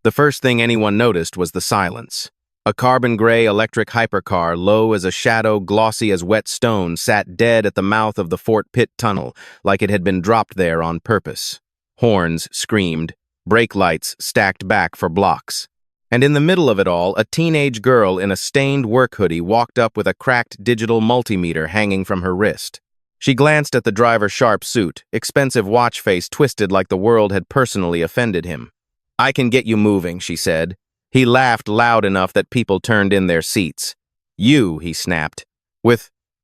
The first thing anyone noticed was the silence. A carbon-gray electric hypercar, low as a shadow, glossy as wet stone, sat dead at the mouth of the Fort Pitt tunnel, like it had been dropped there on purpose. Horns screamed, brake lights stacked back for blocks. And in the middle of it all, a teenage girl in a stained work hoodie walked up with a cracked digital multimeter hanging from her wrist. She glanced at the driver's sharp suit, expensive watch face twisted like the world had personally offended him. "I can get you moving," she said. He laughed loud enough that people turned in their seats. "You," he snapped.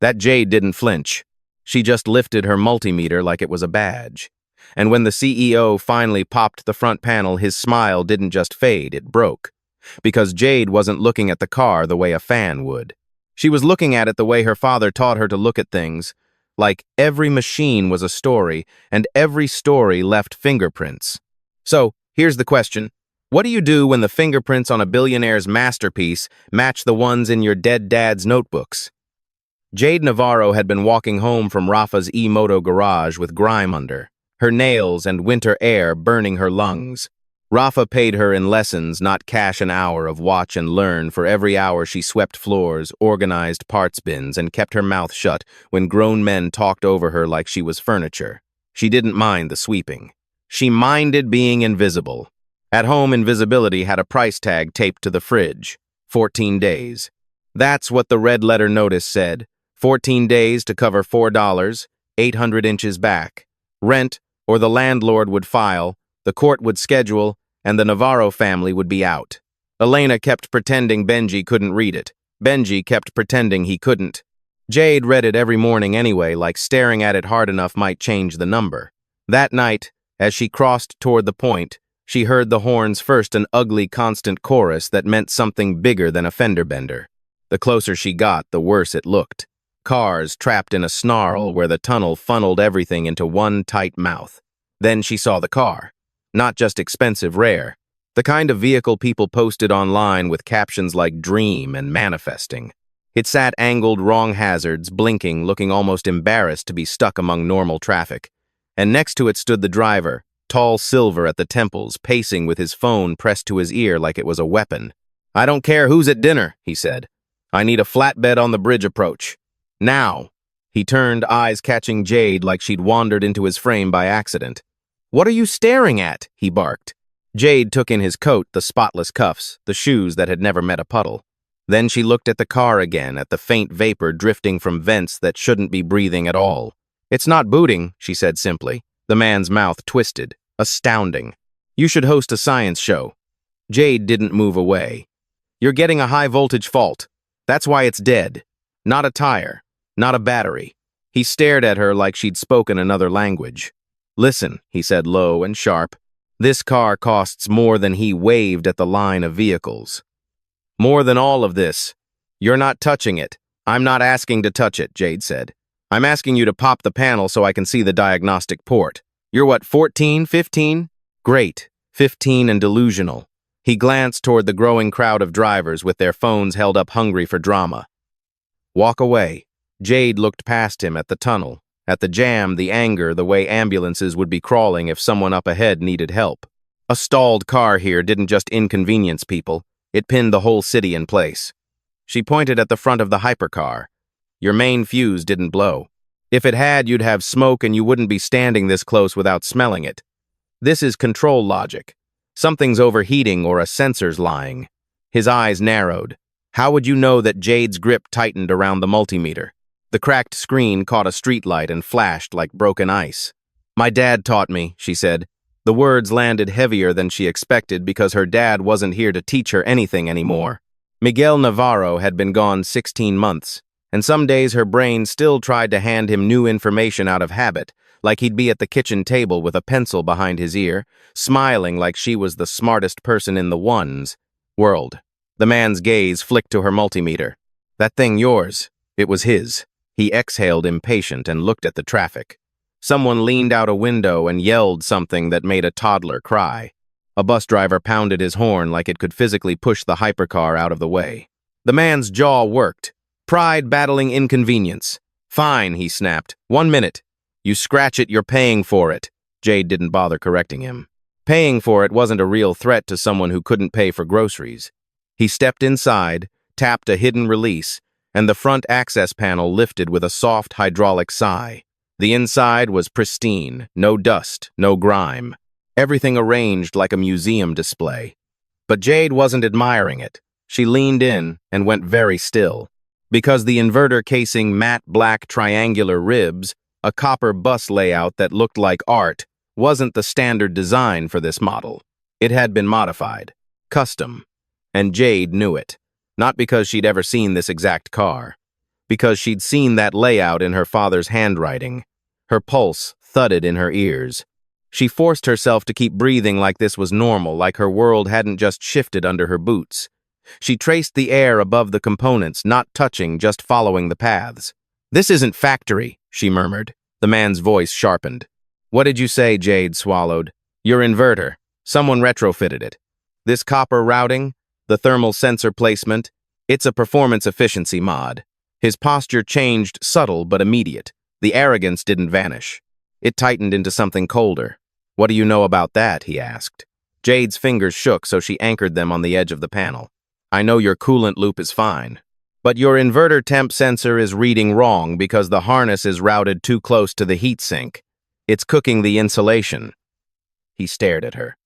That Jade didn't flinch. She just lifted her multimeter like it was a badge. And when the CEO finally popped the front panel, his smile didn't just fade, it broke. Because Jade wasn't looking at the car the way a fan would. She was looking at it the way her father taught her to look at things. Like every machine was a story, and every story left fingerprints. So, here's the question. What do you do when the fingerprints on a billionaire's masterpiece match the ones in your dead dad's notebooks? Jade Navarro had been walking home from Rafa's e-moto garage with grime under, her nails and winter air burning her lungs. Rafa paid her in lessons, not cash an hour of watch and learn for every hour she swept floors, organized parts bins, and kept her mouth shut when grown men talked over her like she was furniture. She didn't mind the sweeping. She minded being invisible. At home, invisibility had a price tag taped to the fridge. 14 days. That's what the red letter notice said. 14 days to cover $4, 800 inches back. Rent, or the landlord would file, the court would schedule, and the Navarro family would be out. Elena kept pretending Benji couldn't read it. Benji kept pretending he couldn't. Jade read it every morning anyway, like staring at it hard enough might change the number. That night, as she crossed toward the point, she heard the horns first, an ugly constant chorus that meant something bigger than a fender bender. The closer she got, the worse it looked. Cars trapped in a snarl where the tunnel funneled everything into one tight mouth. Then she saw the car. Not just expensive, rare. The kind of vehicle people posted online with captions like dream and manifesting. It sat angled wrong hazards, blinking, looking almost embarrassed to be stuck among normal traffic. And next to it stood the driver, tall silver at the temples, pacing with his phone pressed to his ear like it was a weapon. "I don't care who's at dinner," he said. "I need a flatbed on the bridge approach. Now." He turned, eyes catching Jade like she'd wandered into his frame by accident. "What are you staring at?" he barked. Jade took in his coat, the spotless cuffs, the shoes that had never met a puddle. Then she looked at the car again, at the faint vapor drifting from vents that shouldn't be breathing at all. "It's not booting," she said simply. The man's mouth twisted. Astounding. "You should host a science show." Jade didn't move away. "You're getting a high-voltage fault. That's why it's dead. Not a tire. Not a battery." He stared at her like she'd spoken another language. "Listen," he said low and sharp. "This car costs more than he waved at the line of vehicles. More than all of this. You're not touching it." "I'm not asking to touch it," Jade said. "I'm asking you to pop the panel so I can see the diagnostic port. You're what, 14, 15? Great. 15 and delusional." He glanced toward the growing crowd of drivers with their phones held up hungry for drama. "Walk away." Jade looked past him at the tunnel, at the jam, the anger, the way ambulances would be crawling if someone up ahead needed help. A stalled car here didn't just inconvenience people, it pinned the whole city in place. She pointed at the front of the hypercar. "Your main fuse didn't blow. If it had, you'd have smoke and you wouldn't be standing this close without smelling it. This is control logic. Something's overheating or a sensor's lying." His eyes narrowed. How would you know that Jade's grip tightened around the multimeter? The cracked screen caught a streetlight and flashed like broken ice. "My dad taught me," she said. The words landed heavier than she expected because her dad wasn't here to teach her anything anymore. Miguel Navarro had been gone 16 months. And some days her brain still tried to hand him new information out of habit, like he'd be at the kitchen table with a pencil behind his ear, smiling like she was the smartest person in the ones world. The man's gaze flicked to her multimeter. "That thing yours." It was his. He exhaled impatient and looked at the traffic. Someone leaned out a window and yelled something that made a toddler cry. A bus driver pounded his horn like it could physically push the hypercar out of the way. The man's jaw worked. Pride battling inconvenience. "Fine," he snapped. "1 minute. You scratch it, you're paying for it." Jade didn't bother correcting him. Paying for it wasn't a real threat to someone who couldn't pay for groceries. He stepped inside, tapped a hidden release, and the front access panel lifted with a soft hydraulic sigh. The inside was pristine, no dust, no grime. Everything arranged like a museum display. But Jade wasn't admiring it. She leaned in and went very still. Because the inverter casing matte black triangular ribs, a copper bus layout that looked like art, wasn't the standard design for this model. It had been modified, custom, and Jade knew it. Not because she'd ever seen this exact car, because she'd seen that layout in her father's handwriting. Her pulse thudded in her ears. She forced herself to keep breathing like this was normal, like her world hadn't just shifted under her boots. She traced the air above the components, not touching, just following the paths. "This isn't factory," she murmured. The man's voice sharpened. "What did you say?" Jade swallowed. "Your inverter. Someone retrofitted it. This copper routing, the thermal sensor placement, it's a performance efficiency mod." His posture changed, subtle but immediate. The arrogance didn't vanish. It tightened into something colder. "What do you know about that?" he asked. Jade's fingers shook, so she anchored them on the edge of the panel. "I know your coolant loop is fine, but your inverter temp sensor is reading wrong because the harness is routed too close to the heatsink. It's cooking the insulation." He stared at her.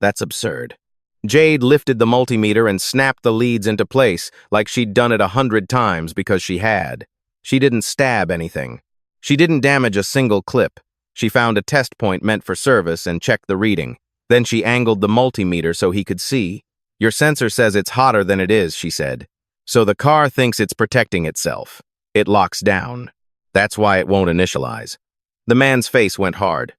"That's absurd." Jade lifted the multimeter and snapped the leads into place like she'd done it 100 times because she had. She didn't stab anything. She didn't damage a single clip. She found a test point meant for service and checked the reading. Then she angled the multimeter so he could see. "Your sensor says it's hotter than it is," she said. "So the car thinks it's protecting itself. It locks down. That's why it won't initialize." The man's face went hard.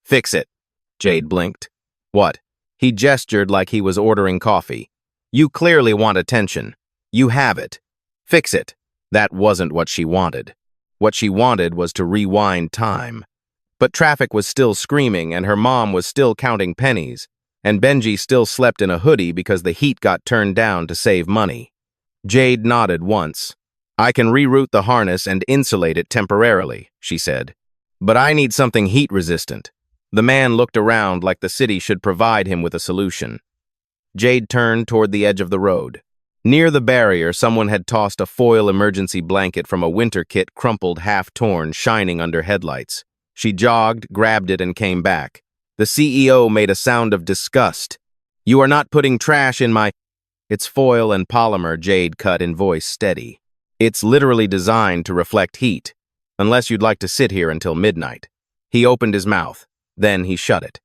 "Fix it." Jade blinked. "What?" He gestured like he was ordering coffee. "You clearly want attention. You have it. Fix it." That wasn't what she wanted. What she wanted was to rewind time. But traffic was still screaming, and her mom was still counting pennies, and Benji still slept in a hoodie because the heat got turned down to save money. Jade nodded once. "I can reroute the harness and insulate it temporarily," she said. "But I need something heat-resistant." The man looked around like the city should provide him with a solution. Jade turned toward the edge of the road. Near the barrier, someone had tossed a foil emergency blanket from a winter kit, crumpled, half-torn, shining under headlights. She jogged, grabbed it, and came back. The CEO made a sound of disgust. "You are not putting trash in my—" "It's foil and polymer," Jade cut in voice steady. "It's literally designed to reflect heat, unless you'd like to sit here until midnight." He opened his mouth. Then he shut it.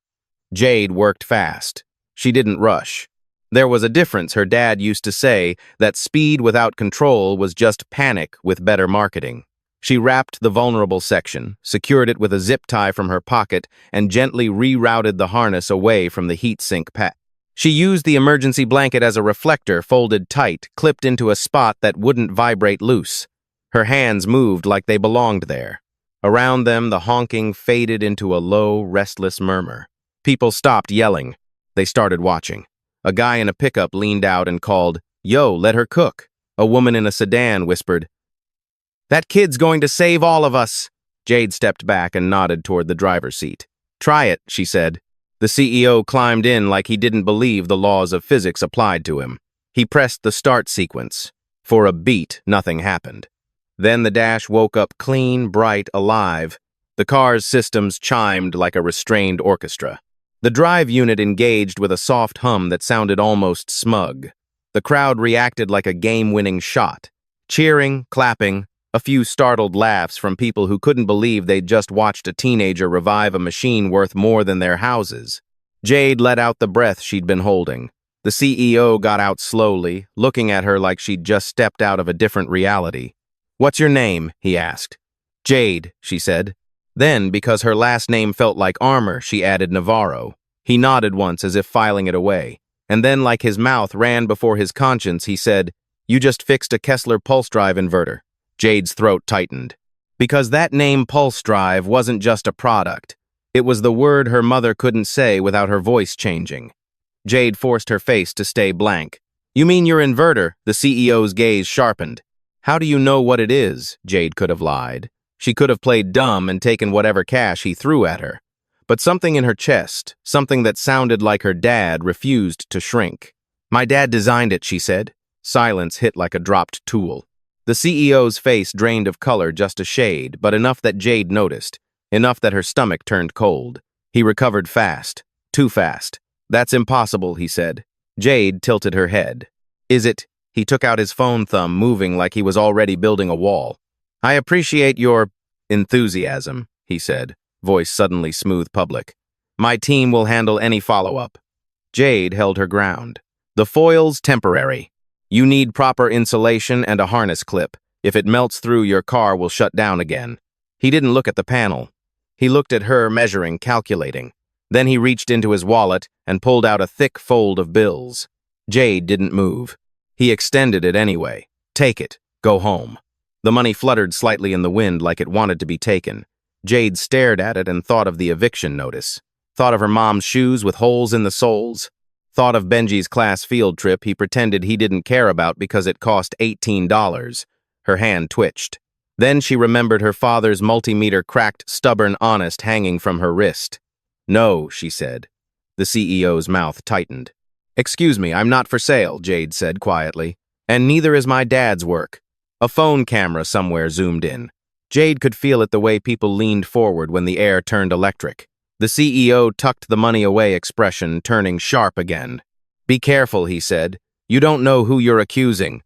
Jade worked fast. She didn't rush. There was a difference. Her dad used to say that speed without control was just panic with better marketing. She wrapped the vulnerable section, secured it with a zip tie from her pocket, and gently rerouted the harness away from the heatsink pad. She used the emergency blanket as a reflector, folded tight, clipped into a spot that wouldn't vibrate loose. Her hands moved like they belonged there. Around them, the honking faded into a low, restless murmur. People stopped yelling. They started watching. A guy in a pickup leaned out and called, "Yo, let her cook." A woman in a sedan whispered, "That kid's going to save all of us." Jade stepped back and nodded toward the driver's seat. "Try it," she said. The CEO climbed in like he didn't believe the laws of physics applied to him. He pressed the start sequence. For a beat, nothing happened. Then the dash woke up clean, bright, alive. The car's systems chimed like a restrained orchestra. The drive unit engaged with a soft hum that sounded almost smug. The crowd reacted like a game-winning shot. Cheering, clapping, a few startled laughs from people who couldn't believe they'd just watched a teenager revive a machine worth more than their houses. Jade let out the breath she'd been holding. The CEO got out slowly, looking at her like she'd just stepped out of a different reality. "What's your name?" he asked. "Jade," she said. Then, because her last name felt like armor, she added Navarro. He nodded once as if filing it away. And then, like his mouth ran before his conscience, he said, "You just fixed a Kessler pulse drive inverter." Jade's throat tightened. Because that name pulse drive wasn't just a product. It was the word her mother couldn't say without her voice changing. Jade forced her face to stay blank. "You mean your inverter?" The CEO's gaze sharpened. "How do you know what it is?" Jade could have lied. She could have played dumb and taken whatever cash he threw at her. But something in her chest, something that sounded like her dad, refused to shrink. "My dad designed it," she said. Silence hit like a dropped tool. The CEO's face drained of color just a shade, but enough that Jade noticed, enough that her stomach turned cold. He recovered fast. Too fast. "That's impossible," he said. Jade tilted her head. "Is it?" He took out his phone thumb, moving like he was already building a wall. "I appreciate your enthusiasm," he said, voice suddenly smooth public. "My team will handle any follow-up." Jade held her ground. "The foil's temporary. You need proper insulation and a harness clip. If it melts through, your car will shut down again." He didn't look at the panel. He looked at her, measuring, calculating. Then he reached into his wallet and pulled out a thick fold of bills. Jade didn't move. He extended it anyway. "Take it. Go home." The money fluttered slightly in the wind like it wanted to be taken. Jade stared at it and thought of the eviction notice. Thought of her mom's shoes with holes in the soles. Thought of Benji's class field trip he pretended he didn't care about because it cost $18. Her hand twitched. Then she remembered her father's multimeter cracked, stubborn, honest hanging from her wrist. "No," she said. The CEO's mouth tightened. "Excuse me, I'm not for sale," Jade said quietly. "And neither is my dad's work." A phone camera somewhere zoomed in. Jade could feel it the way people leaned forward when the air turned electric. The CEO tucked the money away expression, turning sharp again. "Be careful," he said. "You don't know who you're accusing."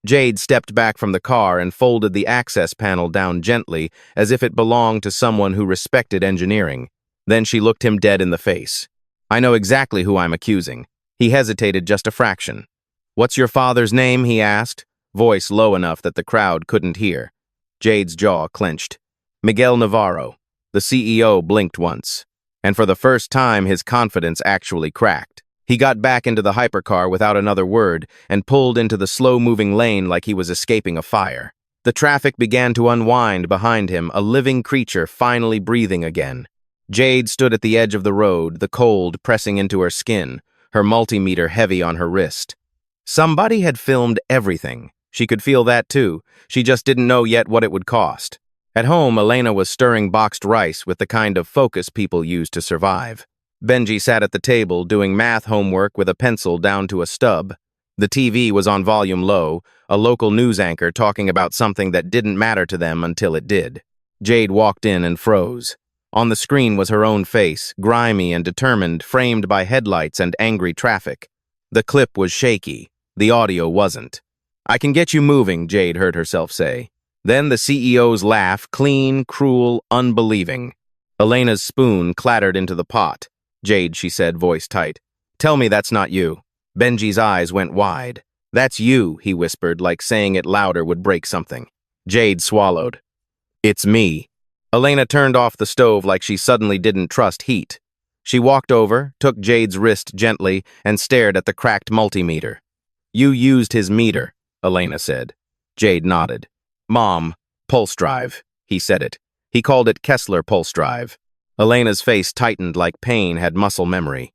Jade stepped back from the car and folded the access panel down gently, as if it belonged to someone who respected engineering. Then she looked him dead in the face. "I know exactly who I'm accusing." He hesitated just a fraction. "What's your father's name?" he asked, voice low enough that the crowd couldn't hear. Jade's jaw clenched. "Miguel Navarro." The CEO blinked once. And for the first time, his confidence actually cracked. He got back into the hypercar without another word and pulled into the slow-moving lane like he was escaping a fire. The traffic began to unwind behind him, a living creature finally breathing again. Jade stood at the edge of the road, the cold pressing into her skin, her multimeter heavy on her wrist. Somebody had filmed everything. She could feel that too. She just didn't know yet what it would cost. At home, Elena was stirring boxed rice with the kind of focus people use to survive. Benji sat at the table doing math homework with a pencil down to a stub. The TV was on volume low, a local news anchor talking about something that didn't matter to them until it did. Jade walked in and froze. On the screen was her own face, grimy and determined, framed by headlights and angry traffic. The clip was shaky. The audio wasn't. "I can get you moving," Jade heard herself say. Then the CEO's laugh, clean, cruel, unbelieving. Elena's spoon clattered into the pot. "Jade," she said, voice tight. "Tell me that's not you." Benji's eyes went wide. "That's you," he whispered, like saying it louder would break something. Jade swallowed. "It's me." Elena turned off the stove like she suddenly didn't trust heat. She walked over, took Jade's wrist gently, and stared at the cracked multimeter. "You used his meter," Elena said. Jade nodded. "Mom, pulse drive." He said it. He called it Kessler pulse drive. Elena's face tightened like pain had muscle memory.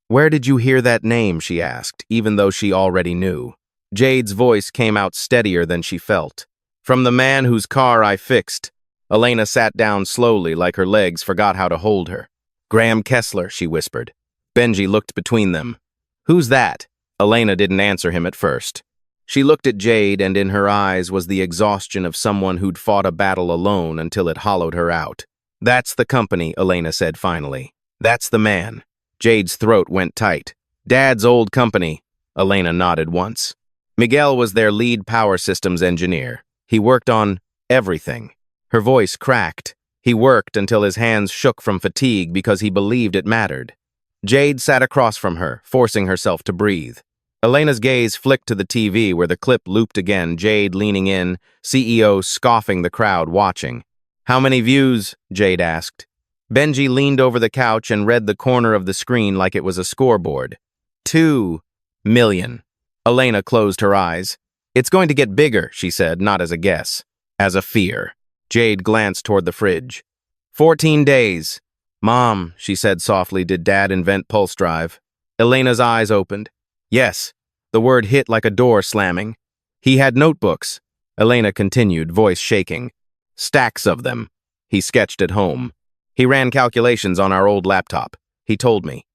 "Where did you hear that name?" she asked, even though she already knew. Jade's voice came out steadier than she felt. "From the man whose car I fixed." Elena sat down slowly like her legs forgot how to hold her. "Graham Kessler," she whispered. Benji looked between them. "Who's that?" Elena didn't answer him at first. She looked at Jade, and in her eyes was the exhaustion of someone who'd fought a battle alone until it hollowed her out. "That's the company," Elena said finally. "That's the man." Jade's throat went tight. "Dad's old company." Elena nodded once. Miguel was their lead power systems engineer. He worked on everything. Her voice cracked. He worked until his hands shook from fatigue because he believed it mattered. Jade sat across from her, forcing herself to breathe. Elena's gaze flicked to the TV where the clip looped again, Jade leaning in, CEO scoffing the crowd watching. "How many views?" Jade asked. Benji leaned over the couch and read the corner of the screen like it was a scoreboard. 2 million. Elena closed her eyes. "It's going to get bigger," she said, not as a guess, as a fear. Jade glanced toward the fridge. 14 days. "Mom," she said softly, "did Dad invent pulse drive?" Elena's eyes opened. "Yes." The word hit like a door slamming. "He had notebooks." Elena continued, voice shaking. "Stacks of them." He sketched at home. He ran calculations on our old laptop. He told me.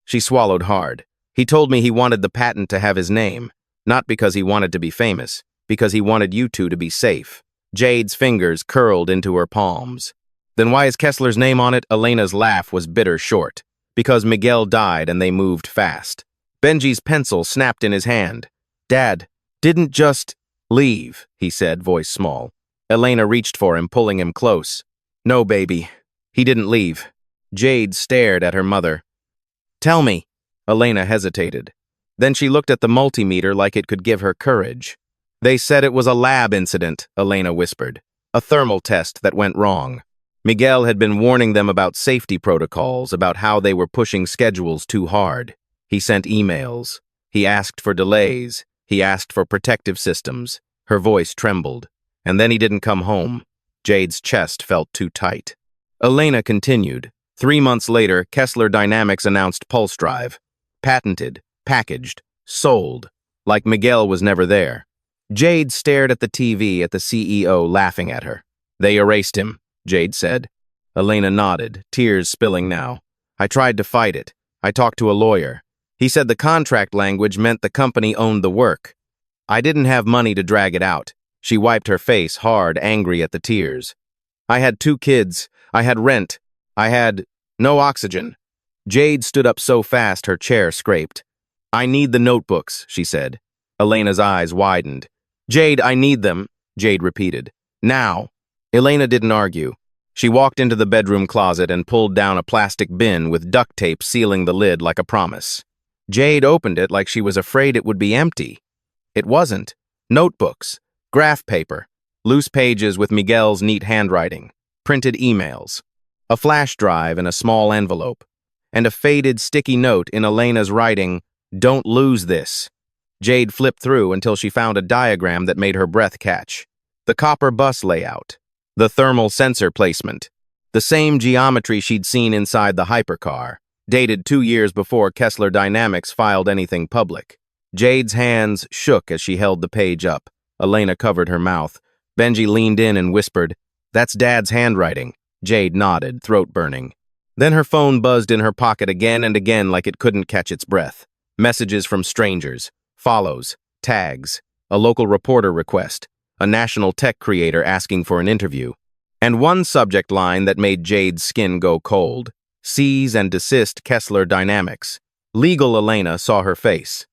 She swallowed hard. He told me he wanted the patent to have his name, not because he wanted to be famous, because he wanted you two to be safe. Jade's fingers curled into her palms. Then why is Kessler's name on it? Elena's laugh was bitter short. Because Miguel died and they moved fast. Benji's pencil snapped in his hand. Dad, didn't just leave, he said, voice small. Elena reached for him, pulling him close. No, baby. He didn't leave. Jade stared at her mother. Tell me. Elena hesitated. Then she looked at the multimeter like it could give her courage. They said it was a lab incident, Elena whispered. A thermal test that went wrong. Miguel had been warning them about safety protocols, about how they were pushing schedules too hard. He sent emails. He asked for delays. He asked for protective systems. Her voice trembled. And then he didn't come home. Jade's chest felt too tight. Elena continued. 3 months later, Kessler Dynamics announced Pulse Drive. Patented, packaged, sold, like Miguel was never there. Jade stared at the TV at the CEO laughing at her. They erased him, Jade said. Elena nodded, tears spilling now. I tried to fight it. I talked to a lawyer. He said the contract language meant the company owned the work. I didn't have money to drag it out. She wiped her face hard, angry at the tears. I had 2 kids. I had rent. I had no oxygen. Jade stood up so fast her chair scraped. I need the notebooks, she said. Elena's eyes widened. Jade, I need them, Jade repeated. Now. Elena didn't argue. She walked into the bedroom closet and pulled down a plastic bin with duct tape sealing the lid like a promise. Jade opened it like she was afraid it would be empty. It wasn't. Notebooks, graph paper, loose pages with Miguel's neat handwriting, printed emails, a flash drive in a small envelope, and a faded sticky note in Elena's writing, "Don't lose this." Jade flipped through until she found a diagram that made her breath catch. The copper bus layout, the thermal sensor placement, the same geometry she'd seen inside the hypercar, dated 2 years before Kessler Dynamics filed anything public. Jade's hands shook as she held the page up. Elena covered her mouth. Benji leaned in and whispered, "That's Dad's handwriting." Jade nodded, throat burning. Then her phone buzzed in her pocket again and again like it couldn't catch its breath. Messages from strangers, follows, tags, a local reporter request, a national tech creator asking for an interview, and one subject line that made Jade's skin go cold. Cease and desist Kessler Dynamics. Legal Elena saw her face.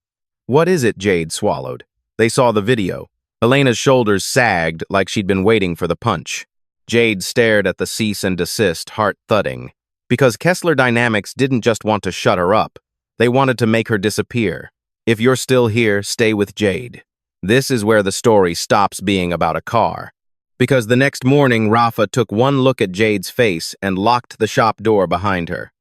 What is it? Jade swallowed. They saw the video. Elena's shoulders sagged like she'd been waiting for the punch. Jade stared at the cease and desist, heart thudding. Because Kessler Dynamics didn't just want to shut her up. They wanted to make her disappear. If you're still here, stay with Jade. This is where the story stops being about a car. Because the next morning, Rafa took one look at Jade's face and locked the shop door behind her.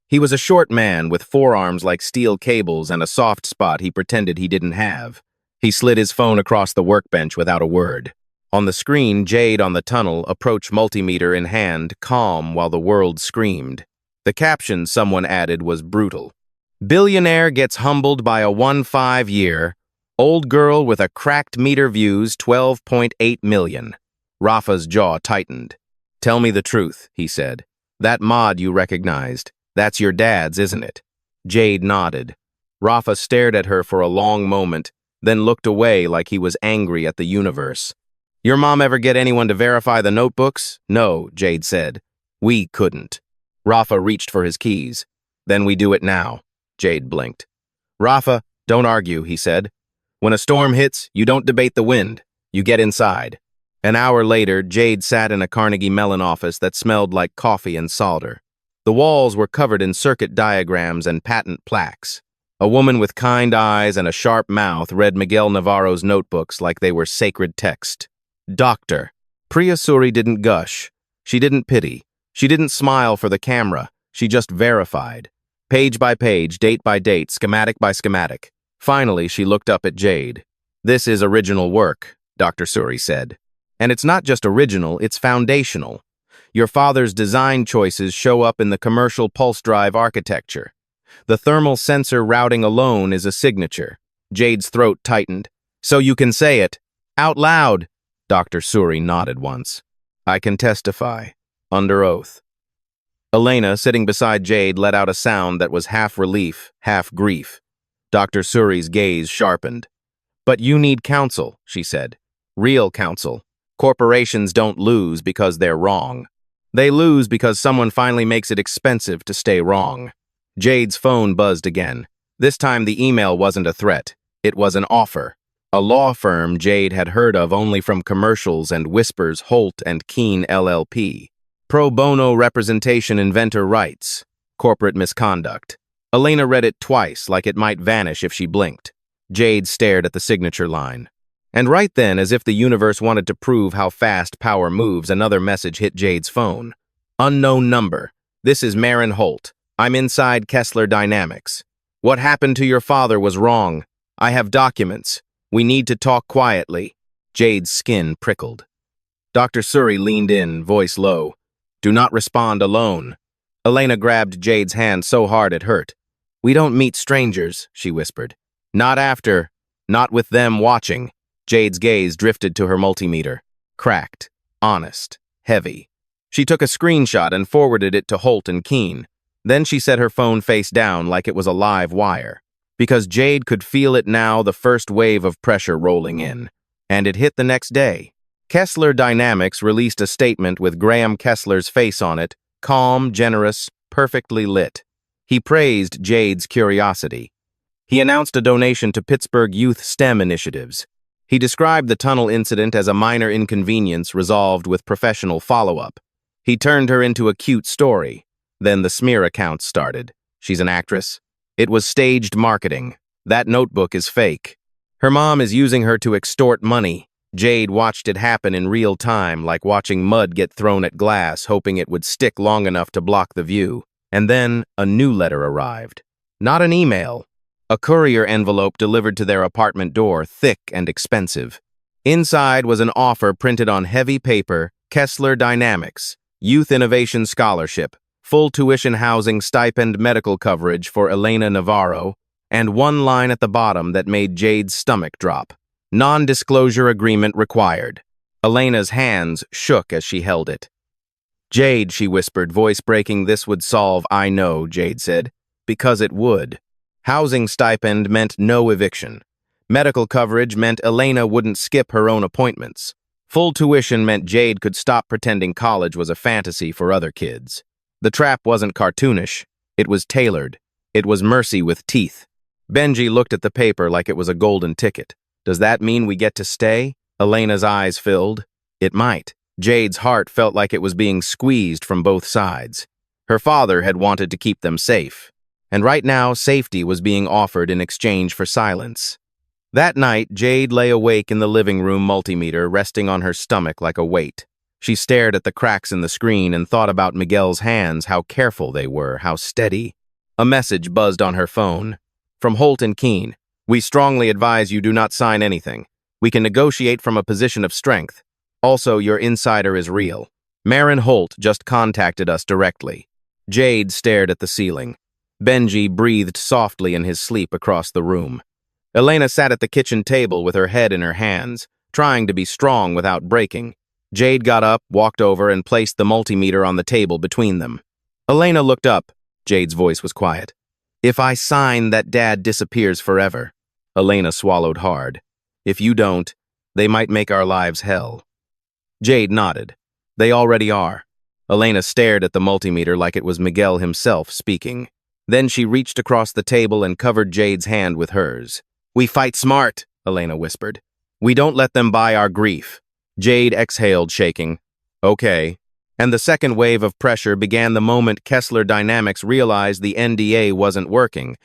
He was a short man with forearms like steel cables and a soft spot he pretended he didn't have. He slid his phone across the workbench without a word. On the screen, Jade on the tunnel, approach multimeter in hand, calm while the world screamed. The caption someone added was brutal. Billionaire gets humbled by a 1.5-year. Old girl with a cracked meter views 12.8 million. Rafa's jaw tightened. Tell me the truth, he said. That mod you recognized. That's your dad's, isn't it? Jade nodded. Rafa stared at her for a long moment, then looked away like he was angry at the universe. Your mom ever get anyone to verify the notebooks? No, Jade said. We couldn't. Rafa reached for his keys. Then we do it now. Jade blinked. Rafa, don't argue, he said. When a storm hits, you don't debate the wind. You get inside. An hour later, Jade sat in a Carnegie Mellon office that smelled like coffee and solder. The walls were covered in circuit diagrams and patent plaques. A woman with kind eyes and a sharp mouth read Miguel Navarro's notebooks like they were sacred text. Doctor. Priya Suri didn't gush. She didn't pity. She didn't smile for the camera. She just verified. Page by page, date by date, schematic by schematic. Finally, she looked up at Jade. This is original work, Dr. Suri said. And it's not just original, it's foundational. Your father's design choices show up in the commercial pulse drive architecture. The thermal sensor routing alone is a signature. Jade's throat tightened. So you can say it. Out loud. Dr. Suri nodded once. I can testify. Under oath. Elena, sitting beside Jade, let out a sound that was half relief, half grief. Dr. Suri's gaze sharpened. "But you need counsel," she said. "Real counsel. Corporations don't lose because they're wrong. They lose because someone finally makes it expensive to stay wrong." Jade's phone buzzed again. This time the email wasn't a threat. It was an offer. A law firm Jade had heard of only from commercials and whispers. Holt and Keene LLP. Pro bono representation, inventor rights. Corporate misconduct. Elena read it twice, like it might vanish if she blinked. Jade stared at the signature line. And right then, as if the universe wanted to prove how fast power moves, another message hit Jade's phone. "Unknown number. This is Marin Holt. I'm inside Kessler Dynamics. What happened to your father was wrong. I have documents. We need to talk quietly." Jade's skin prickled. Dr. Suri leaned in, voice low. "Do not respond alone." Elena grabbed Jade's hand so hard it hurt. "We don't meet strangers," she whispered. "Not with them watching." Jade's gaze drifted to her multimeter. Cracked, honest, heavy. She took a screenshot and forwarded it to Holt and Keene. Then she set her phone face down like it was a live wire. Because Jade could feel it now, the first wave of pressure rolling in. And it hit the next day. Kessler Dynamics released a statement with Graham Kessler's face on it, calm, generous, perfectly lit. He praised Jade's curiosity. He announced a donation to Pittsburgh Youth STEM initiatives. He described the tunnel incident as a minor inconvenience resolved with professional follow-up. He turned her into a cute story. Then the smear account started. She's an actress. It was staged marketing. That notebook is fake. Her mom is using her to extort money. Jade watched it happen in real time, like watching mud get thrown at glass, hoping it would stick long enough to block the view. And then a new letter arrived. Not an email. A courier envelope delivered to their apartment door, thick and expensive. Inside was an offer printed on heavy paper, Kessler Dynamics, Youth Innovation Scholarship, full tuition housing stipend medical coverage for Elena Navarro, and one line at the bottom that made Jade's stomach drop. Non-disclosure agreement required. Elena's hands shook as she held it. "Jade," she whispered, voice breaking. "This would solve." "I know," Jade said. "Because it would." Housing stipend meant no eviction. Medical coverage meant Elena wouldn't skip her own appointments. Full tuition meant Jade could stop pretending college was a fantasy for other kids. The trap wasn't cartoonish. It was tailored. It was mercy with teeth. Benji looked at the paper like it was a golden ticket. "Does that mean we get to stay?" Elena's eyes filled. It might. Jade's heart felt like it was being squeezed from both sides. Her father had wanted to keep them safe. And right now, safety was being offered in exchange for silence. That night, Jade lay awake in the living room multimeter, resting on her stomach like a weight. She stared at the cracks in the screen and thought about Miguel's hands, how careful they were, how steady. A message buzzed on her phone. From Holt and Keene. "We strongly advise you do not sign anything. We can negotiate from a position of strength. Also, your insider is real. Marin Holt just contacted us directly." Jade stared at the ceiling. Benji breathed softly in his sleep across the room. Elena sat at the kitchen table with her head in her hands, trying to be strong without breaking. Jade got up, walked over, and placed the multimeter on the table between them. Elena looked up. Jade's voice was quiet. "If I sign, that Dad disappears forever." Elena swallowed hard. "If you don't, they might make our lives hell." Jade nodded. "They already are." Elena stared at the multimeter like it was Miguel himself speaking. Then she reached across the table and covered Jade's hand with hers. "We fight smart," Elena whispered. "We don't let them buy our grief." Jade exhaled, shaking. "Okay." And the second wave of pressure began the moment Kessler Dynamics realized the NDA wasn't working.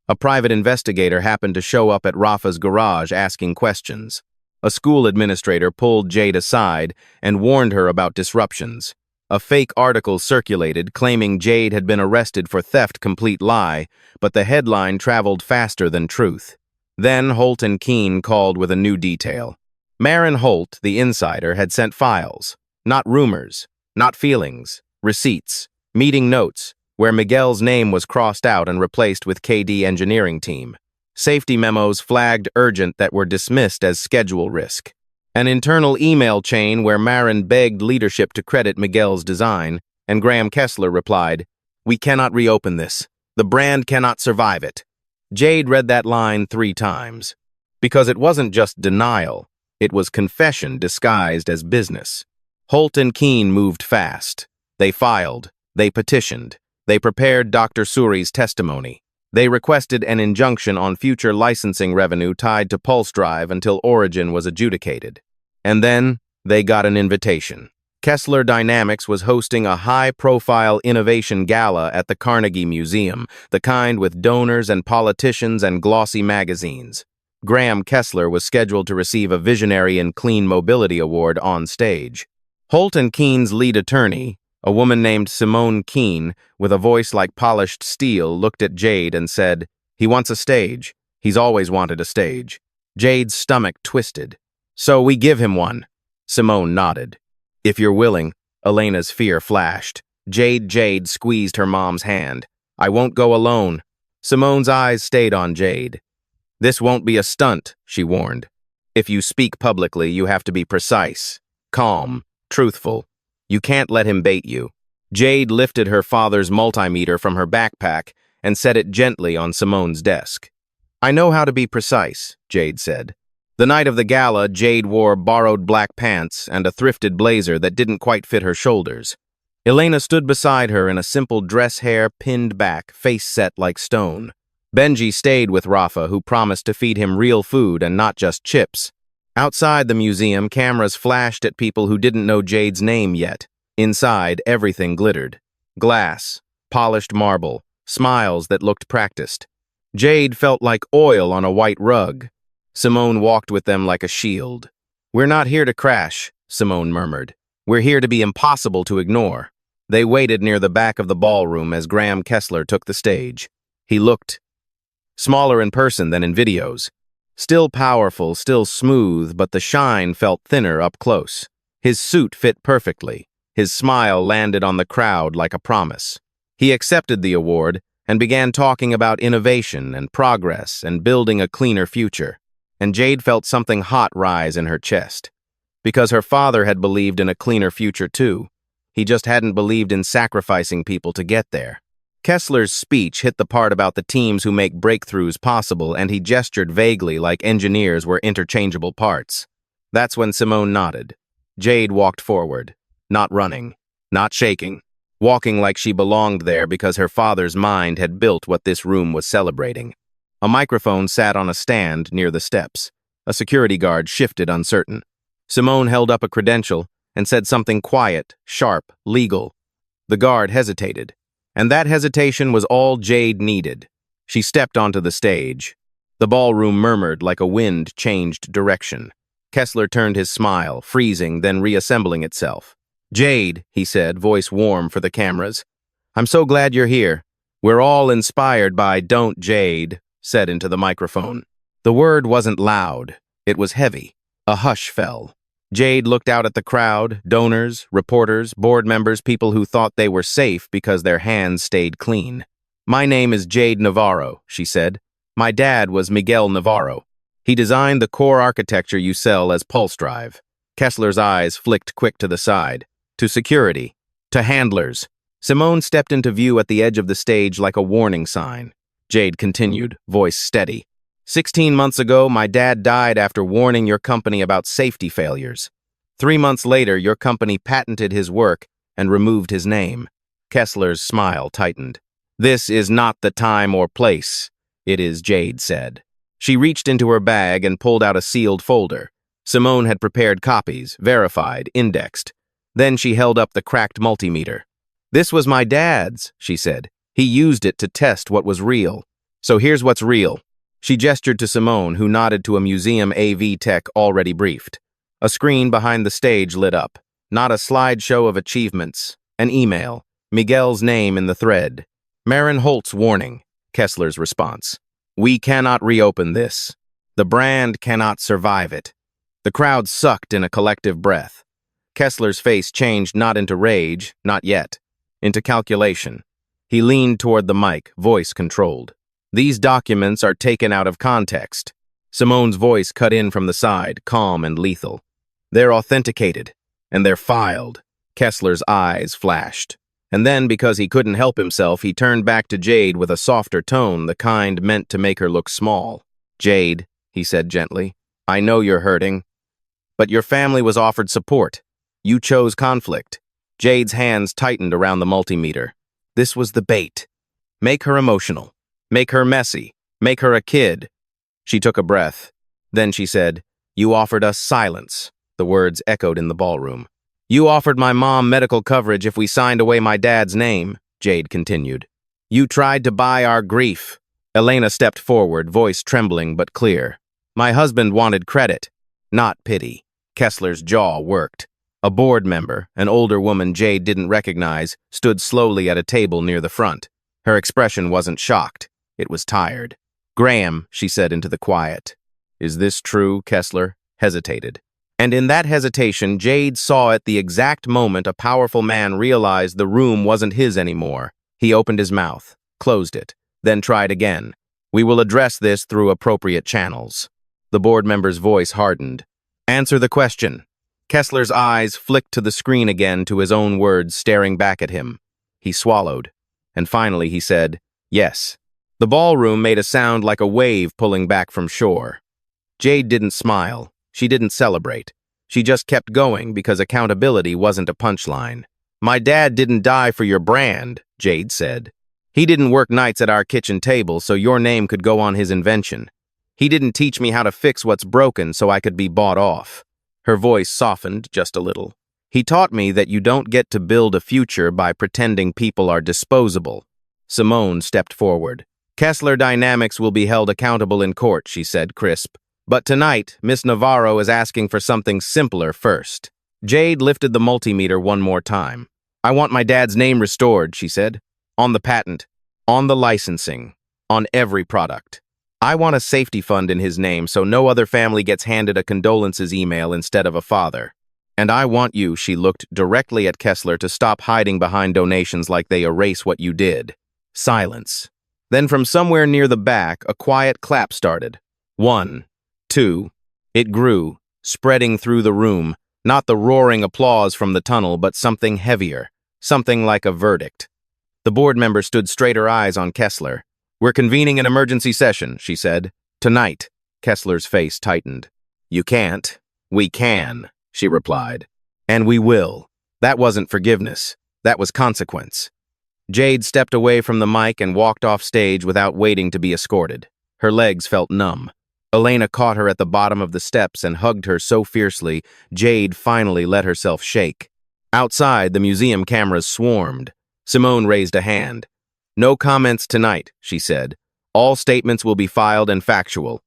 A private investigator happened to show up at Rafa's garage asking questions. A school administrator pulled Jade aside and warned her about disruptions. A fake article circulated claiming Jade had been arrested for theft, complete lie, but the headline traveled faster than truth. Then Holt and Keene called with a new detail. Marin Holt, the insider, had sent files. Not rumors, not feelings, receipts, meeting notes, where Miguel's name was crossed out and replaced with KD engineering team. Safety memos flagged urgent that were dismissed as schedule risk. An internal email chain where Marin begged leadership to credit Miguel's design, and Graham Kessler replied, "We cannot reopen this. The brand cannot survive it." Jade read that line 3 times. Because it wasn't just denial, it was confession disguised as business. Holt and Keene moved fast. They filed. They petitioned. They prepared Dr. Suri's testimony. They requested an injunction on future licensing revenue tied to Pulse Drive until Origin was adjudicated. And then they got an invitation. Kessler Dynamics was hosting a high-profile innovation gala at the Carnegie Museum, the kind with donors and politicians and glossy magazines. Graham Kessler was scheduled to receive a Visionary in Clean Mobility Award on stage. Holt and Keene's lead attorney, a woman named Simone Keene, with a voice like polished steel, looked at Jade and said, "He wants a stage. He's always wanted a stage." Jade's stomach twisted. "So we give him one." Simone nodded. "If you're willing," Elena's fear flashed. Jade squeezed her mom's hand. "I won't go alone." Simone's eyes stayed on Jade. "This won't be a stunt," she warned. "If you speak publicly, you have to be precise, calm, truthful. You can't let him bait you." Jade lifted her father's multimeter from her backpack and set it gently on Simone's desk. "I know how to be precise," Jade said. The night of the gala, Jade wore borrowed black pants and a thrifted blazer that didn't quite fit her shoulders. Elena stood beside her in a simple dress hair pinned back, face set like stone. Benji stayed with Rafa, who promised to feed him real food and not just chips. Outside the museum, cameras flashed at people who didn't know Jade's name yet. Inside, everything glittered. Glass, polished marble, smiles that looked practiced. Jade felt like oil on a white rug. Simone walked with them like a shield. "We're not here to crash," Simone murmured. "We're here to be impossible to ignore." They waited near the back of the ballroom as Graham Kessler took the stage. He looked smaller in person than in videos. Still powerful, still smooth, but the shine felt thinner up close. His suit fit perfectly. His smile landed on the crowd like a promise. He accepted the award and began talking about innovation and progress and building a cleaner future. And Jade felt something hot rise in her chest. Because her father had believed in a cleaner future too. He just hadn't believed in sacrificing people to get there. Kessler's speech hit the part about the teams who make breakthroughs possible, and he gestured vaguely like engineers were interchangeable parts. That's when Simone nodded. Jade walked forward, not running, not shaking, walking like she belonged there because her father's mind had built what this room was celebrating. A microphone sat on a stand near the steps. A security guard shifted uncertain. Simone held up a credential and said something quiet, sharp, legal. The guard hesitated. And that hesitation was all Jade needed. She stepped onto the stage. The ballroom murmured like a wind changed direction. Kessler turned his smile, freezing, then reassembling itself. "Jade," he said, voice warm for the cameras. "I'm so glad you're here. We're all inspired by Don't Jade," said into the microphone. The word wasn't loud. It was heavy. A hush fell. Jade looked out at the crowd, donors, reporters, board members, people who thought they were safe because their hands stayed clean. "My name is Jade Navarro," she said. "My dad was Miguel Navarro. He designed the core architecture you sell as Pulse Drive." Kessler's eyes flicked quick to the side, to security, to handlers. Simone stepped into view at the edge of the stage like a warning sign. Jade continued, voice steady. 16 months ago, my dad died after warning your company about safety failures. 3 months later, your company patented his work and removed his name." Kessler's smile tightened. "This is not the time or place," it is, Jade said. She reached into her bag and pulled out a sealed folder. Simone had prepared copies, verified, indexed. Then she held up the cracked multimeter. "This was my dad's," she said. "He used it to test what was real. So here's what's real." She gestured to Simone, who nodded to a museum AV tech already briefed. A screen behind the stage lit up. Not a slideshow of achievements. An email. Miguel's name in the thread. "Marin Holt's warning." Kessler's response. "We cannot reopen this. The brand cannot survive it." The crowd sucked in a collective breath. Kessler's face changed not into rage, not yet, into calculation. He leaned toward the mic, voice controlled. "These documents are taken out of context." Simone's voice cut in from the side, calm and lethal. "They're authenticated, and they're filed." Kessler's eyes flashed. And then, because he couldn't help himself, he turned back to Jade with a softer tone, the kind meant to make her look small. "Jade," he said gently, "I know you're hurting, but your family was offered support. You chose conflict." Jade's hands tightened around the multimeter. This was the bait. Make her emotional. Make her messy. Make her a kid. She took a breath. Then she said, "You offered us silence." The words echoed in the ballroom. "You offered my mom medical coverage if we signed away my dad's name," Jade continued. "You tried to buy our grief." Elena stepped forward, voice trembling but clear. "My husband wanted credit, not pity." Kessler's jaw worked. A board member, an older woman Jade didn't recognize, stood slowly at a table near the front. Her expression wasn't shocked. It was tired. "Graham," she said into the quiet. "Is this true?" Kessler hesitated. And in that hesitation, Jade saw at the exact moment a powerful man realized the room wasn't his anymore. He opened his mouth, closed it, then tried again. "We will address this through appropriate channels." The board member's voice hardened. "Answer the question." Kessler's eyes flicked to the screen again, to his own words staring back at him. He swallowed, and finally he said, "Yes." The ballroom made a sound like a wave pulling back from shore. Jade didn't smile. She didn't celebrate. She just kept going because accountability wasn't a punchline. "My dad didn't die for your brand," Jade said. "He didn't work nights at our kitchen table so your name could go on his invention. He didn't teach me how to fix what's broken so I could be bought off." Her voice softened just a little. "He taught me that you don't get to build a future by pretending people are disposable." Simone stepped forward. "Kessler Dynamics will be held accountable in court," she said, crisp. "But tonight, Miss Navarro is asking for something simpler first." Jade lifted the multimeter one more time. "I want my dad's name restored," she said. "On the patent, on the licensing, on every product. I want a safety fund in his name so no other family gets handed a condolences email instead of a father. And I want you," she looked directly at Kessler, "to stop hiding behind donations like they erase what you did." Silence. Then from somewhere near the back, a quiet clap started. 1, 2. It grew, spreading through the room, not the roaring applause from the tunnel, but something heavier, something like a verdict. The board member stood straight, her eyes on Kessler. "We're convening an emergency session," she said. "Tonight." Kessler's face tightened. "You can't." "We can," she replied. "And we will." That wasn't forgiveness. That was consequence. Jade stepped away from the mic and walked off stage without waiting to be escorted. Her legs felt numb. Elena caught her at the bottom of the steps and hugged her so fiercely, Jade finally let herself shake. Outside, the museum cameras swarmed. Simone raised a hand. "No comments tonight," she said. "All statements will be filed and factual."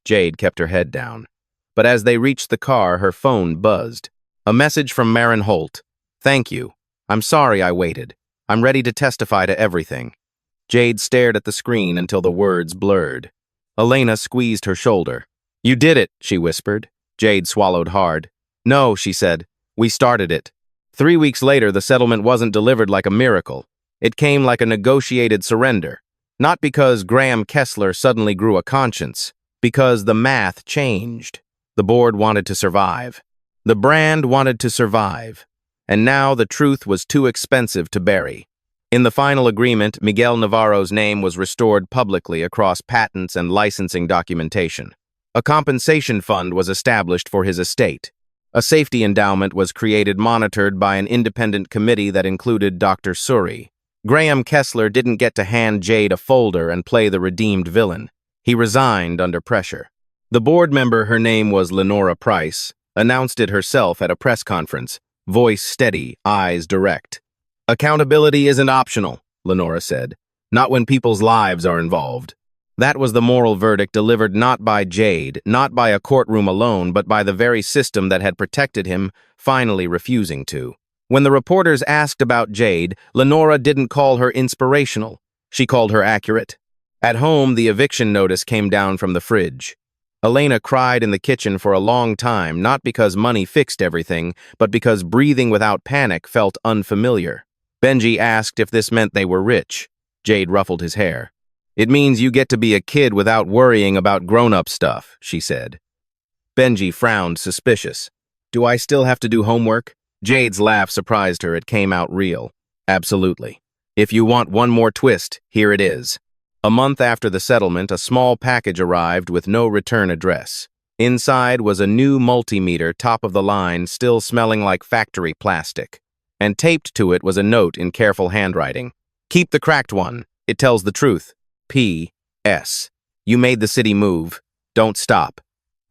Jade kept her head down. But as they reached the car, her phone buzzed. A message from Marin Holt. "Thank you. I'm sorry I waited. I'm ready to testify to everything." Jade stared at the screen until the words blurred. Elena squeezed her shoulder. "You did it," she whispered. Jade swallowed hard. "No," she said. "We started it." 3 weeks later, the settlement wasn't delivered like a miracle. It came like a negotiated surrender. Not because Graham Kessler suddenly grew a conscience, because the math changed. The board wanted to survive. The brand wanted to survive. And now the truth was too expensive to bury. In the final agreement, Miguel Navarro's name was restored publicly across patents and licensing documentation. A compensation fund was established for his estate. A safety endowment was created, monitored by an independent committee that included Dr. Suri. Graham Kessler didn't get to hand Jade a folder and play the redeemed villain. He resigned under pressure. The board member, her name was Lenora Price, announced it herself at a press conference, voice steady, eyes direct. "Accountability isn't optional," Lenora said. "Not when people's lives are involved." That was the moral verdict delivered not by Jade, not by a courtroom alone, but by the very system that had protected him, finally refusing to. When the reporters asked about Jade, Lenora didn't call her inspirational. She called her accurate. At home, the eviction notice came down from the fridge. Elena cried in the kitchen for a long time, not because money fixed everything, but because breathing without panic felt unfamiliar. Benji asked if this meant they were rich. Jade ruffled his hair. "It means you get to be a kid without worrying about grown-up stuff," she said. Benji frowned, suspicious. "Do I still have to do homework?" Jade's laugh surprised her. It came out real. Absolutely. If you want one more twist, here it is. A month after the settlement, a small package arrived with no return address. Inside was a new multimeter, top of the line, still smelling like factory plastic. And taped to it was a note in careful handwriting. Keep the cracked one. It tells the truth. P.S. You made the city move. Don't stop.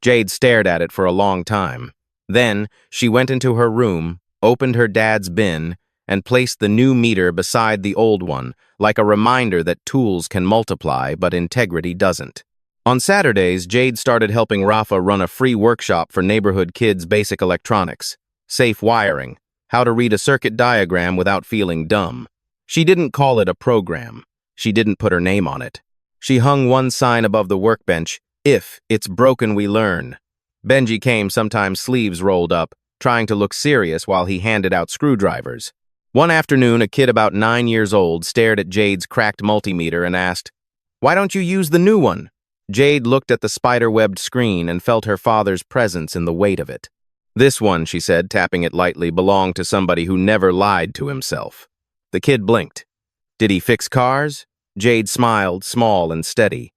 Jade stared at it for a long time. Then, she went into her room, opened her dad's bin, and placed the new meter beside the old one, like a reminder that tools can multiply, but integrity doesn't. On Saturdays, Jade started helping Rafa run a free workshop for neighborhood kids' basic electronics, safe wiring, how to read a circuit diagram without feeling dumb. She didn't call it a program. She didn't put her name on it. She hung one sign above the workbench, "If it's broken, we learn." Benji came, sometimes sleeves rolled up, trying to look serious while he handed out screwdrivers. One afternoon, a kid about 9 years old stared at Jade's cracked multimeter and asked, "Why don't you use the new one?" Jade looked at the spider-webbed screen and felt her father's presence in the weight of it. "This one," she said, tapping it lightly, "belonged to somebody who never lied to himself." The kid blinked. "Did he fix cars?" Jade smiled, small and steady.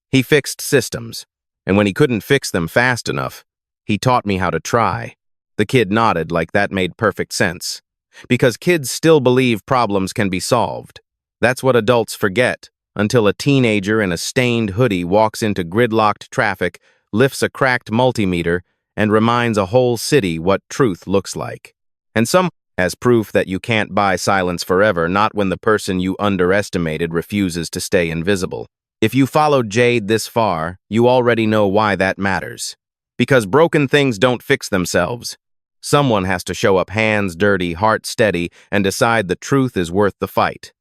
"He fixed systems, and when he couldn't fix them fast enough, he taught me how to try." The kid nodded like that made perfect sense. Because kids still believe problems can be solved. That's what adults forget, until a teenager in a stained hoodie walks into gridlocked traffic, lifts a cracked multimeter, and reminds a whole city what truth looks like. And some as proof that you can't buy silence forever, not when the person you underestimated refuses to stay invisible. If you followed Jade this far, you already know why that matters. Because broken things don't fix themselves. Someone has to show up hands dirty, heart steady, and decide the truth is worth the fight.